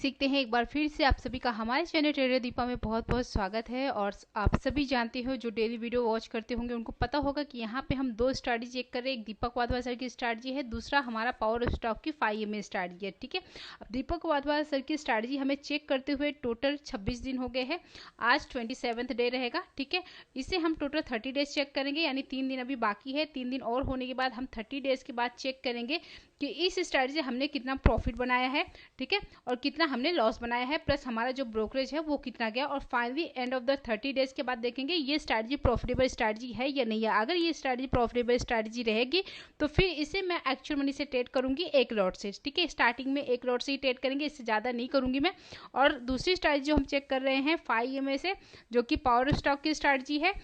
सीखते हैं एक बार फिर से आप सभी का हमारे चैनल ट्रेडर दीपा में बहुत बहुत स्वागत है। और आप सभी जानते हो जो डेली वीडियो वॉच करते होंगे उनको पता होगा कि यहाँ पे हम दो स्ट्रैटेजी चेक कर रहे हैं। एक दीपक वाधवा सर की स्ट्रैटेजी है, दूसरा हमारा पावर ऑफ स्टॉक की 5 EMA स्ट्रैटेजी है। ठीक है, अब दीपक वाधवा सर की स्ट्रैटेजी हमें चेक करते हुए टोटल 26 दिन हो गए हैं। आज 27th डे रहेगा। ठीक है, इसे हम टोटल 30 डेज चेक करेंगे, यानी 3 दिन अभी बाकी है। 3 दिन और होने के बाद हम 30 डेज के बाद चेक करेंगे कि इस स्ट्रैटेजी हमने कितना प्रॉफिट बनाया है, ठीक है, और कितना हमने लॉस बनाया है, प्लस हमारा जो ब्रोकरेज है वो कितना गया। और finally end of the 30 days के बाद देखेंगे ये स्ट्रैटेजी प्रॉफिटेबल स्ट्रैटेजी है या नहीं है। अगर ये स्ट्रैटेजी प्रॉफिटेबल स्ट्रैटेजी रहेगी तो फिर इसे मैं एक्चुअल मनी से ट्रेड करूंगी एक लॉट से। ठीक है, स्टार्टिंग में एक लॉट से ही ट्रेड करेंगे, इससे ज़्यादा नहीं करूंगी मैं। और दूसरी स्ट्रैटेजी जो हम चेक कर रहे हैं 5 EMA से, जो कि पावर स्टॉक की स्ट्रैटेजी है,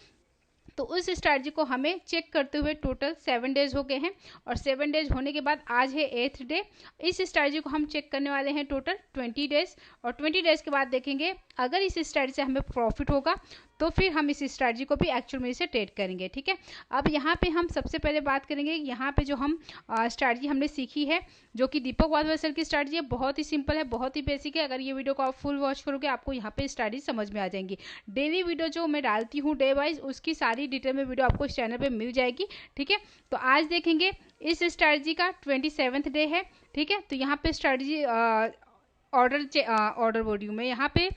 तो उस स्ट्रैटेजी को हमें चेक करते हुए टोटल 7 डेज हो गए हैं। और 7 डेज होने के बाद आज है 8th डे। इस स्ट्रैटेजी को हम चेक करने वाले हैं टोटल 20 डेज। और 20 डेज के बाद देखेंगे अगर इस स्ट्रैटेजी से हमें प्रॉफिट होगा तो फिर हम इस स्ट्रैटेजी को भी एक्चुअल मनी से ट्रेड करेंगे। ठीक है, अब यहाँ पे हम सबसे पहले बात करेंगे यहाँ पे जो हम स्ट्रैटेजी हमने सीखी है जो कि दीपक वाधवा सर की स्ट्रैटेजी है, बहुत ही सिंपल है, बहुत ही बेसिक है। अगर ये वीडियो को आप फुल वॉच करोगे आपको यहाँ पे स्ट्रैटेजी समझ में आ जाएंगी। डेली वीडियो जो मैं डालती हूँ डे वाइज, उसकी सारी डिटेल में वीडियो आपको इस चैनल पे मिल जाएगी। ठीक है, तो आज देखेंगे इस स्ट्रैटेजी का 27th डे है। ठीक है, तो यहाँ पे स्ट्रैटेजी ऑर्डर वॉल्यूम में यहाँ पे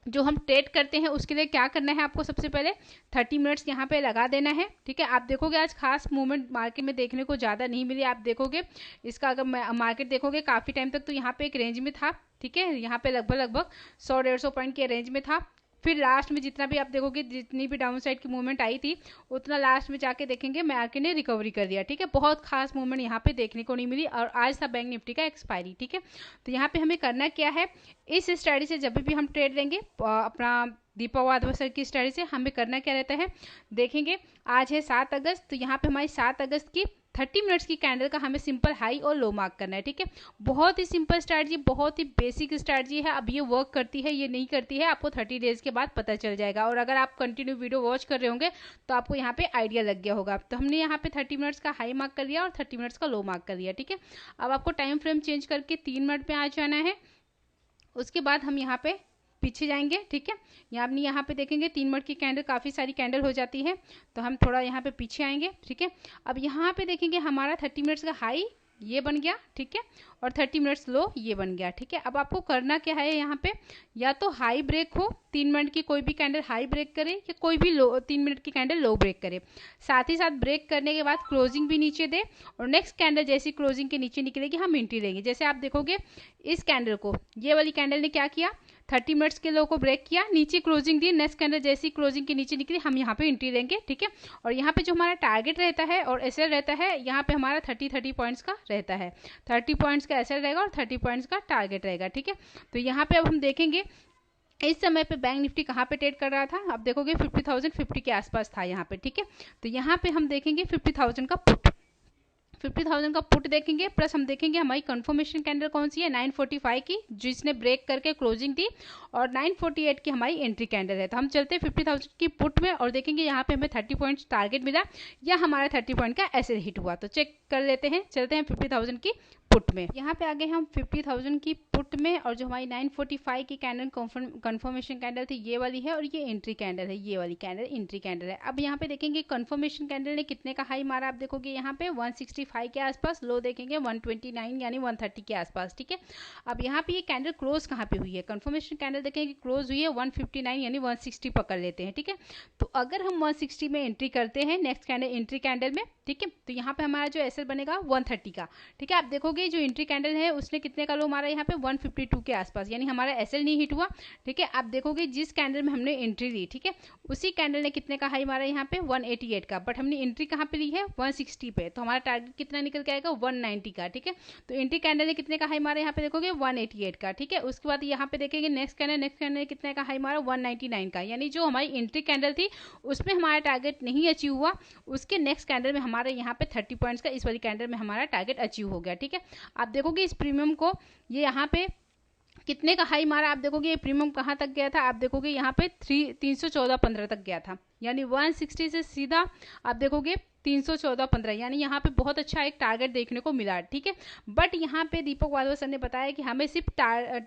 जो हम ट्रेड करते हैं उसके लिए क्या करना है, आपको सबसे पहले 30 मिनट्स यहाँ पे लगा देना है। ठीक है, आप देखोगे आज खास मूवमेंट मार्केट में देखने को ज़्यादा नहीं मिली। आप देखोगे इसका अगर मार्केट देखोगे काफ़ी टाइम तक तो यहाँ पे एक रेंज में था। ठीक है, यहाँ पे लगभग 100-150 पॉइंट के रेंज में था। फिर लास्ट में जितना भी आप देखोगे जितनी भी डाउन साइड की मूवमेंट आई थी उतना लास्ट में जाके देखेंगे मार्केट ने रिकवरी कर दिया। ठीक है, बहुत खास मूवमेंट यहाँ पे देखने को नहीं मिली। और आज था बैंक निफ्टी का एक्सपायरी। ठीक है, तो यहाँ पे हमें करना क्या है, इस स्ट्रैटेजी से जब भी हम ट्रेड लेंगे अपना दीपक वाधवा सर की स्ट्रैटेजी से हमें करना क्या रहता है, देखेंगे आज है 7 अगस्त, तो यहाँ पे हमारी 7 अगस्त की 30 मिनट्स की कैंडल का हमें सिंपल हाई और लो मार्क करना है। ठीक है, बहुत ही सिंपल स्ट्रैटेजी, बहुत ही बेसिक स्ट्रैटेजी है। अब ये वर्क करती है ये नहीं करती है आपको 30 डेज के बाद पता चल जाएगा। और अगर आप कंटिन्यू वीडियो वॉच कर रहे होंगे तो आपको यहाँ पे आइडिया लग गया होगा। तो हमने यहाँ पे 30 मिनट्स का हाई मार्क कर लिया और 30 मिनट्स का लो मार्क कर लिया। ठीक है, अब आपको टाइम फ्रेम चेंज करके 3 मिनट पे आ जाना है। उसके बाद हम यहाँ पे पीछे जाएंगे। ठीक है, यहाँ पे देखेंगे 3 मिनट की कैंडल, काफ़ी सारी कैंडल हो जाती है, तो हम थोड़ा यहाँ पे पीछे आएंगे। ठीक है, अब यहाँ पे देखेंगे हमारा 30 मिनट्स का हाई ये बन गया। ठीक है, और 30 मिनट्स लो ये बन गया। ठीक है, अब आपको करना क्या है, यहाँ पे या तो हाई ब्रेक हो, 3 मिनट की कोई भी कैंडल हाई ब्रेक करे या कोई भी लो 3 मिनट की कैंडल लो ब्रेक करे, साथ ही साथ ब्रेक करने के बाद क्लोजिंग भी नीचे दे और नेक्स्ट कैंडल जैसी क्लोजिंग के नीचे निकलेगी हम एंट्री लेंगे। जैसे आप देखोगे इस कैंडल को, ये वाली कैंडल ने क्या किया, 30 मिनट्स के लो को ब्रेक किया, नीचे क्लोजिंग दी, नेक्स्ट कैंडल जैसी क्लोजिंग के नीचे निकली हम यहाँ पे एंट्री लेंगे। ठीक है, और यहाँ पे जो हमारा टारगेट रहता है और एसएल रहता है, यहाँ पे हमारा 30 पॉइंट्स का रहता है। 30 पॉइंट्स का एसएल रहेगा और 30 पॉइंट्स का टारगेट रहेगा। ठीक है, तो यहाँ पे अब हम देखेंगे इस समय पे बैंक निफ्टी कहाँ पे ट्रेड कर रहा था, आप देखोगे 50,050 के आसपास था यहाँ पे। ठीक है, तो यहाँ पे हम देखेंगे 50,000 का पुट, 50,000 का पुट देखेंगे, प्लस हम देखेंगे हमारी कंफर्मेशन कैंडल कौन सी है, 945 की, जिसने ब्रेक करके क्लोजिंग दी, और 948 की हमारी एंट्री कैंडल है। तो हम चलते हैं 50,000 की पुट में और देखेंगे यहाँ पे हमें 30 पॉइंट्स टारगेट मिला या हमारा 30 पॉइंट का ऐसे हिट हुआ, तो चेक कर लेते हैं। चलते हैं 50,000 की पुट में, यहाँ पे आगे हम 50,000 की पुट में, और जो हमारी 945 की कैंडल कंफर्मेशन कैंडल थी ये वाली है, और ये एंट्री कैंडल है, ये वाली कैंडल एंट्री कैंडल है। अब यहाँ पे देखेंगे कंफर्मेशन कैंडल ने कितने का हाई मारा, आप देखोगे यहाँ पे 165 के आसपास, लो देखेंगे 129 यानी 130 के आसपास। ठीक है, अब यहाँ पे ये कैंडल क्लोज कहाँ पे हुई है, कंफर्मेशन कैंडल देखेंगे क्लोज हुई है 159 यानी 160 पकड़ लेते हैं। ठीक है, तो अगर हम 160 में एंट्री करते हैं नेक्स्ट कैंडल एंट्री कैंडल में, ठीक है, तो यहाँ पे हमारा जो एसएल बनेगा 130 का। ठीक है, आप देखोगे जो एंट्री कैंडल है उसने कितने का लो मारा यहाँ पे 152 के आसपास, यानी हमारा एसएल नहीं हिट हुआ। ठीक है, आप देखोगे जिस कैंडल में हमने एंट्री ली, ठीक है, उसी कैंडल ने कितने का हाई मारा यहाँ पे 188 का, बट हमने एंट्री कहाँ पे ली है 160 पे, तो हमारा टारगेट कितना निकल के आएगा 190 का। ठीक है, तो एंट्री कैंडल ने कितने का हाई मारा यहाँ पे देखोगे 188 का। ठीक है, उसके बाद यहाँ पे देखेंगे नेक्स्ट कैंडल ने कितने का हाई मारा 199 का, यानी जो हमारी एंट्री कैंडल थी उसमें हमारा टारगेट नहीं अचीव हुआ, उसके नेक्स्ट कैंडल में हमारे यहाँ पे 30 पॉइंट्स का इस वाली कैंडल में हमारा टारगेट अचीव हो गया। ठीक है, आप देखोगे इस प्रीमियम को ये यहाँ पे कितने का हाई मारा, आप देखोगे ये प्रीमियम कहाँ तक गया था, आप देखोगे यहाँ पे 314.15 तक गया था। यानी 160 से सीधा आप देखोगे 314.15, यानी यहाँ पे बहुत अच्छा एक टारगेट देखने को मिला, ठीक है। बट यहाँ पे दीपक वाधवा सर ने बताया कि हमें सिर्फ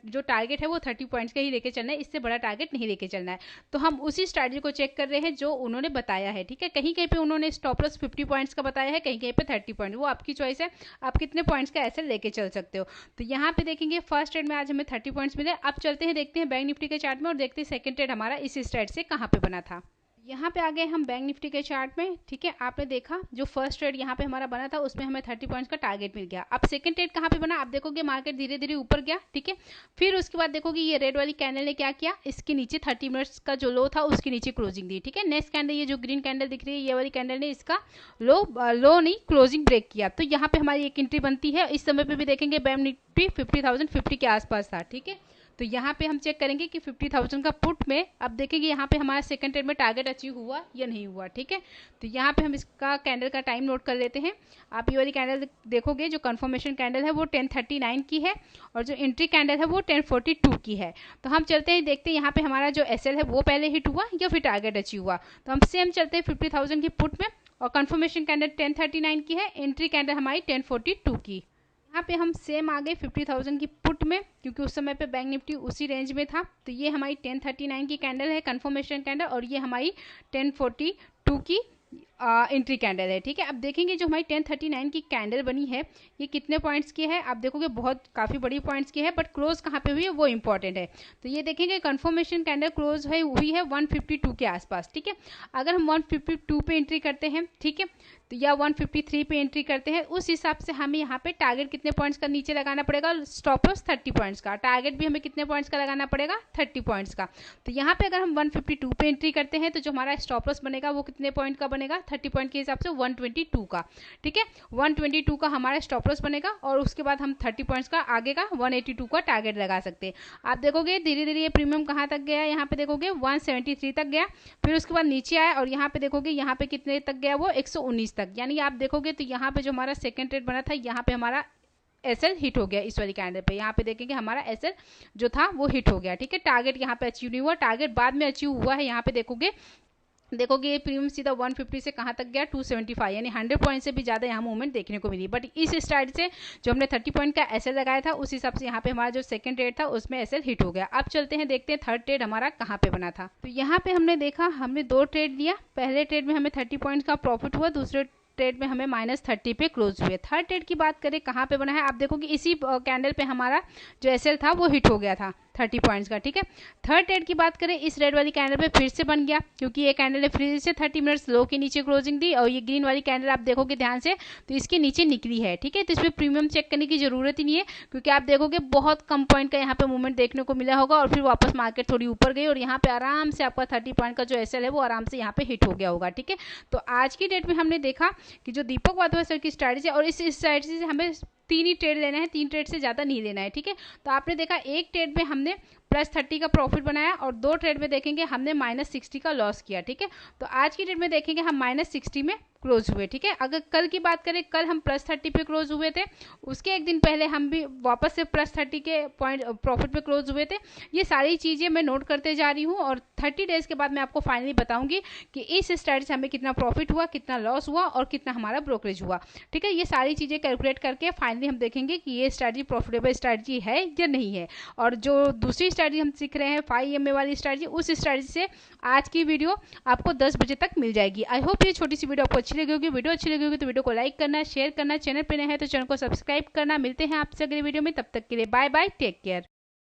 जो टारगेट है वो 30 पॉइंट्स का ही लेके चलना है, इससे बड़ा टारगेट नहीं लेके चलना है। तो हम उसी स्ट्रैटेजी को चेक कर रहे हैं जो उन्होंने बताया है, ठीक है। कहीं कहीं पे उन्होंने स्टॉप लॉस 50 पॉइंट्स का बताया है, कहीं कहीं पे 30 पॉइंट, वो आपकी चॉइस है, आप कितने पॉइंट्स का ऐसे लेके चल सकते हो। तो यहाँ पे देखेंगे फर्स्ट ट्रेड में आज हमें 30 पॉइंट्स मिले। अब चलते हैं, देखते हैं बैंक निफ्टी के चार्ट में और देखते हैं सेकंड ट्रेड हमारा इस स्ट्रेट से कहाँ पे बना था। यहाँ पे आ गए हम बैंक निफ्टी के चार्ट में, ठीक है। आपने देखा जो फर्स्ट ट्रेड यहाँ पे हमारा बना था उसमें हमें 30 पॉइंट्स का टारगेट मिल गया। अब सेकंड ट्रेड कहाँ पे बना, आप देखोगे मार्केट धीरे धीरे ऊपर गया, ठीक है। फिर उसके बाद देखोगे ये रेड वाली कैंडल ने क्या किया, इसके नीचे 30 मिनट्स का जो लो था उसके नीचे क्लोजिंग दी, ठीक है। नेक्स्ट कैंडल ये जो ग्रीन कैंडल दिख रही है ये वाली कैंडल ने इसका लो नहीं क्लोजिंग ब्रेक किया, तो यहाँ पे हमारी एक एंट्री बनती है। इस समय पे भी देखेंगे बैंक निफ्टी 50,050 के आसपास था, ठीक है। तो यहाँ पे हम चेक करेंगे कि 50,000 का पुट में अब देखेंगे यहाँ पे हमारा सेकंड ट्रेड में टारगेट अचीव हुआ या नहीं हुआ, ठीक है। तो यहाँ पे हम इसका कैंडल का टाइम नोट कर लेते हैं। आप ये वाली कैंडल देखोगे जो कंफर्मेशन कैंडल है वो 1039 की है और जो एंट्री कैंडल है वो 1042 की है। तो हम चलते हैं, देखते हैं यहाँ पे हमारा जो एसएल है वो पहले हिट हुआ या फिर टारगेट अचीव हुआ। तो हम सेम चलते हैं 50,000 की पुट में और कंफर्मेशन कैंडल 1039 की है, एंट्री कैंडल हमारी 1042 की। यहाँ पे हम सेम आ गए 50,000 की पुट में, क्योंकि उस समय पे बैंक निफ्टी उसी रेंज में था। तो ये हमारी 1039 की कैंडल है कंफर्मेशन कैंडल और ये हमारी 1042 की एंट्री कैंडल है, ठीक है। अब देखेंगे जो हमारी 1039 की कैंडल बनी है ये कितने पॉइंट्स की है, आप देखोगे बहुत काफ़ी बड़ी पॉइंट्स की है, बट क्लोज कहाँ पे हुई है वो इंपॉर्टेंट है। तो ये देखेंगे कंफर्मेशन कैंडल क्लोज हुई है 152 के आसपास, ठीक है। अगर हम 152 पे एंट्री करते हैं, ठीक है, तो या 153 पे एंट्री करते हैं, उस हिसाब से हमें यहाँ पे टारगेट कितने पॉइंट्स का नीचे लगाना पड़ेगा, स्टॉप लॉस 30 पॉइंट्स का, टारगेट भी हमें कितने पॉइंट्स का लगाना पड़ेगा, 30 पॉइंट्स का। तो यहाँ पे अगर हम 152 पे एंट्री करते हैं तो जो हमारा स्टॉप लॉस बनेगा वो कितने पॉइंट का बनेगा, 30 पॉइंट के हिसाब से 122 का, ठीक है। 122 का हमारा स्टॉप लॉस बनेगा और उसके बाद हम 30 पॉइंट्स का आगे का 182 का टारगेट लगा सकते हैं। आप देखोगे धीरे धीरे ये प्रीमियम कहाँ तक गया, यहाँ पे देखोगे 173 तक गया, फिर उसके बाद नीचे आया और यहाँ पे देखोगे यहाँ पे कितने तक गया, वो 119 तक। यानी आप देखोगे तो यहाँ पे जो हमारा सेकंड ट्रेड बना था यहाँ पे हमारा एसएल हिट हो गया इस वाली कैंडल पे। यहाँ पे देखेंगे हमारा एसएल जो था वो हिट हो गया, ठीक है। टारगेट यहाँ पे अचीव नहीं हुआ, टारगेट बाद में अचीव हुआ है। यहाँ पे देखोगे ये प्रीमियम सीधा 150 से कहाँ तक गया, 275, यानी 100 पॉइंट से भी ज़्यादा यहाँ मूवमेंट देखने को मिली। बट इस स्टाइल से जो हमने 30 पॉइंट का एसएल लगाया था उस हिसाब से यहाँ पे हमारा जो सेकंड ट्रेड था उसमें एसएल हिट हो गया। अब चलते हैं, देखते हैं थर्ड ट्रेड हमारा कहाँ पे बना था। तो यहाँ पे हमने देखा, हमने 2 ट्रेड लिया। पहले ट्रेड में हमें 30 पॉइंट का प्रॉफिट हुआ, दूसरे ट्रेड में हमें -30 पे क्लोज हुए। थर्ड ट्रेड की बात करें कहाँ पे बना है, आप देखोगे इसी कैंडल पे हमारा जो एसएल था वो हिट हो गया था 30 पॉइंट्स का, ठीक है। थर्ड ट्रेड की बात करें, इस रेड वाली कैंडल पे फिर से बन गया, क्योंकि ये कैंडल ने फिर से 30 मिनट्स लो के नीचे क्लोजिंग दी और ये ग्रीन वाली कैंडल आप देखोगे ध्यान से तो इसके नीचे निकली है, ठीक है। तो इसमें प्रीमियम चेक करने की जरूरत ही नहीं है, क्योंकि आप देखोगे बहुत कम पॉइंट का यहाँ पे मूवमेंट देखने को मिला होगा और फिर वापस मार्केट थोड़ी ऊपर गई और यहाँ पे आराम से आपका 30 पॉइंट का जो एसएल है वो आराम से यहाँ पे हिट हो गया होगा, ठीक है। तो आज की डेट में हमने देखा कि जो दीपक वाधवा सर की स्ट्रैटेजी, और इस स्ट्रैटेजी से हमें 3 ही ट्रेड लेना है, 3 ट्रेड से ज़्यादा नहीं लेना है, ठीक है। तो आपने देखा एक ट्रेड में हमने +30 का प्रॉफिट बनाया और 2 ट्रेड में देखेंगे हमने -60 का लॉस किया, ठीक है। तो आज की डेट में देखेंगे हम -60 में क्लोज हुए, ठीक है। अगर कल की बात करें, कल हम +30 पे क्लोज हुए थे, उसके एक दिन पहले हम भी वापस से +30 के पॉइंट प्रॉफिट पे क्लोज हुए थे। ये सारी चीज़ें मैं नोट करते जा रही हूँ और 30 डेज के बाद मैं आपको फाइनली बताऊंगी कि इस स्ट्रैटेजी से हमें कितना प्रॉफिट हुआ, कितना लॉस हुआ और कितना हमारा ब्रोकरेज हुआ, ठीक है। ये सारी चीज़ें कैलकुलेट करके फाइनली हम देखेंगे कि ये स्ट्रैटेजी प्रॉफिटेबल स्ट्रैटेजी है या नहीं है। और जो दूसरी स्ट्रैटेजी हम सीख रहे हैं 5 EMA वाली स्ट्रैटेजी, उस स्ट्रैटेजी से आज की वीडियो आपको 10 बजे तक मिल जाएगी। आई होप ये छोटी सी वीडियो आपको अच्छी लगी होगी। वीडियो अच्छी लगी होगी तो वीडियो को लाइक करना, शेयर करना, चैनल पे नए हैं तो चैनल को सब्सक्राइब करना। मिलते हैं आपसे अगले वीडियो में, तब तक के लिए बाय बाय, टेक केयर।